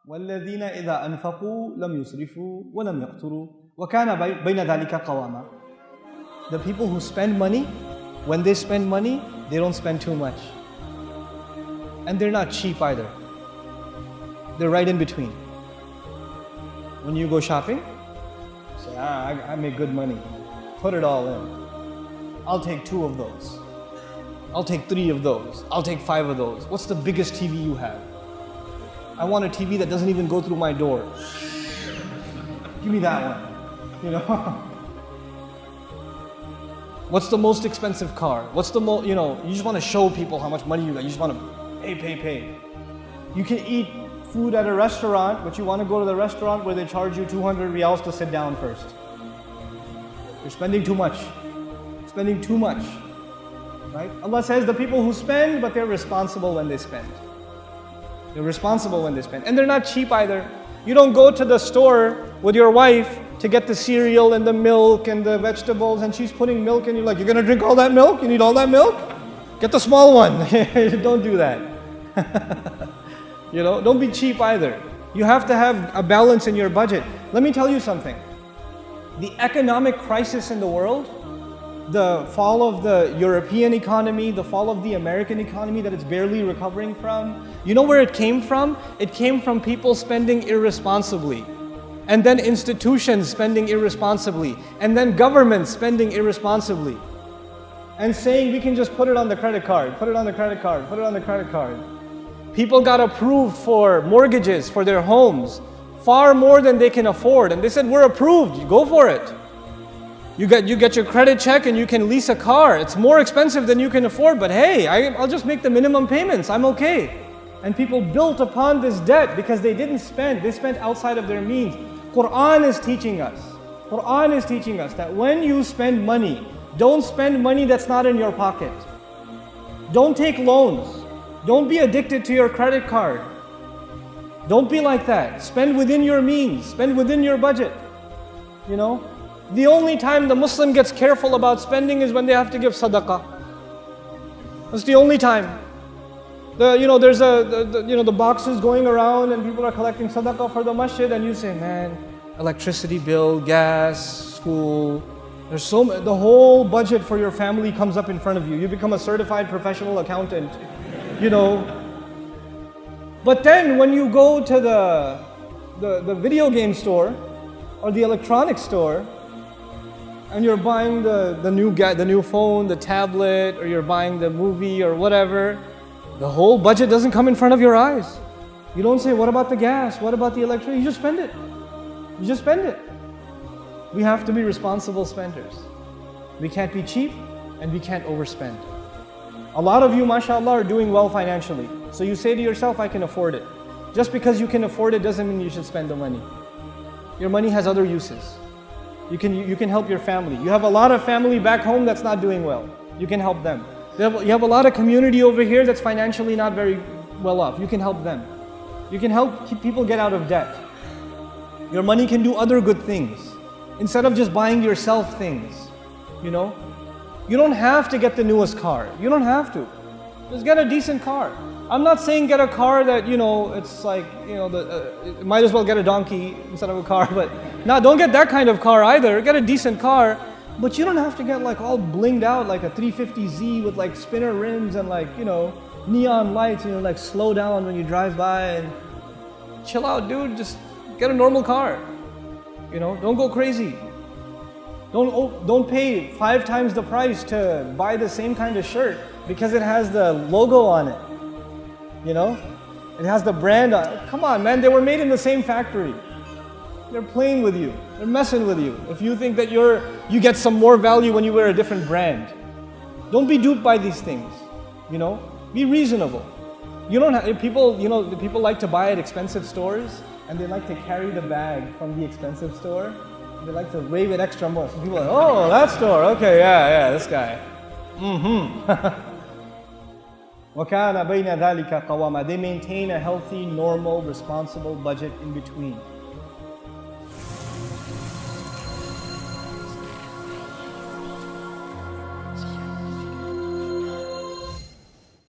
وَالَّذِينَ إِذَا أَنفَقُوا لَمْ يُسْرِفُوا وَلَمْ يَقْتُرُوا وَكَانَ بَيْنَ ذَلِكَ قَوَامًا. The people who spend money, when they spend money, they don't spend too much. And they're not cheap either. They're right in between. When you go shopping, say, I make good money. Put it all in. I'll take 2 of those. I'll take 3 of those. I'll take 5 of those. What's the biggest TV you have? I want a TV that doesn't even go through my door. Give me that one. You know? What's the most expensive car? What's the most, you just want to show people how much money you got. You just want to pay. You can eat food at a restaurant, but you want to go to the restaurant where they charge you 200 riyals to sit down first. You're spending too much. Spending too much. Right? Allah says the people who spend, but they're responsible when they spend. They're responsible when they spend. And they're not cheap either. You don't go to the store with your wife to get the cereal and the milk and the vegetables, and she's putting milk and you're like, you're going to drink all that milk? You need all that milk? Get the small one. Don't do that. Don't be cheap either. You have to have a balance in your budget. Let me tell you something. The economic crisis in the world, the fall of the European economy, the fall of the American economy that it's barely recovering from, you know where it came from? It came from people spending irresponsibly. And then institutions spending irresponsibly. And then governments spending irresponsibly. And saying we can just put it on the credit card, put it on the credit card, put it on the credit card. People got approved for mortgages for their homes, far more than they can afford. And they said, we're approved, you go for it. You get your credit check and you can lease a car. It's more expensive than you can afford, but hey, I'll just make the minimum payments, I'm okay. And people built upon this debt because they didn't spend, they spent outside of their means. Quran is teaching us that when you spend money, don't spend money that's not in your pocket. Don't take loans. Don't be addicted to your credit card. Don't be like that. Spend within your means, spend within your budget. The only time the Muslim gets careful about spending is when they have to give sadaqah. That's the only time. There's the boxes going around and people are collecting sadaqah for the masjid, and you say, man, electricity bill, gas, school, the whole budget for your family comes up in front of you. You become a certified professional accountant, But then when you go to the video game store or the electronics store, and you're buying the new phone, the tablet, or you're buying the movie or whatever, the whole budget doesn't come in front of your eyes. You don't say, what about the gas? What about the electricity? You just spend it. You just spend it. We have to be responsible spenders. We can't be cheap and we can't overspend. A lot of you, mashallah, are doing well financially. So you say to yourself, I can afford it. Just because you can afford it doesn't mean you should spend the money. Your money has other uses. You can help your family. You have a lot of family back home that's not doing well. You can help them. You have a lot of community over here that's financially not very well off. You can help them. You can help people get out of debt. Your money can do other good things. Instead of just buying yourself things, You don't have to get the newest car. You don't have to. Just get a decent car. I'm not saying get a car that, it's like, might as well get a donkey instead of a car, but no, don't get that kind of car either. Get a decent car, but you don't have to get like all blinged out like a 350Z with like spinner rims and like, neon lights, like slow down when you drive by and chill out, dude. Just get a normal car. Don't go crazy. Don't pay 5 times the price to buy the same kind of shirt because it has the logo on it. It has the brand on it. Come on, man, they were made in the same factory. They're playing with you. They're messing with you. If you think that you get some more value when you wear a different brand. Don't be duped by these things. Be reasonable. You don't have people, people like to buy at expensive stores and they like to carry the bag from the expensive store. They like to wave it extra more. So people are like, oh, that store, okay, yeah, this guy. وَكَانَ بَيْنَ ذَلِكَ قَوَامًا. They maintain a healthy, normal, responsible budget in between.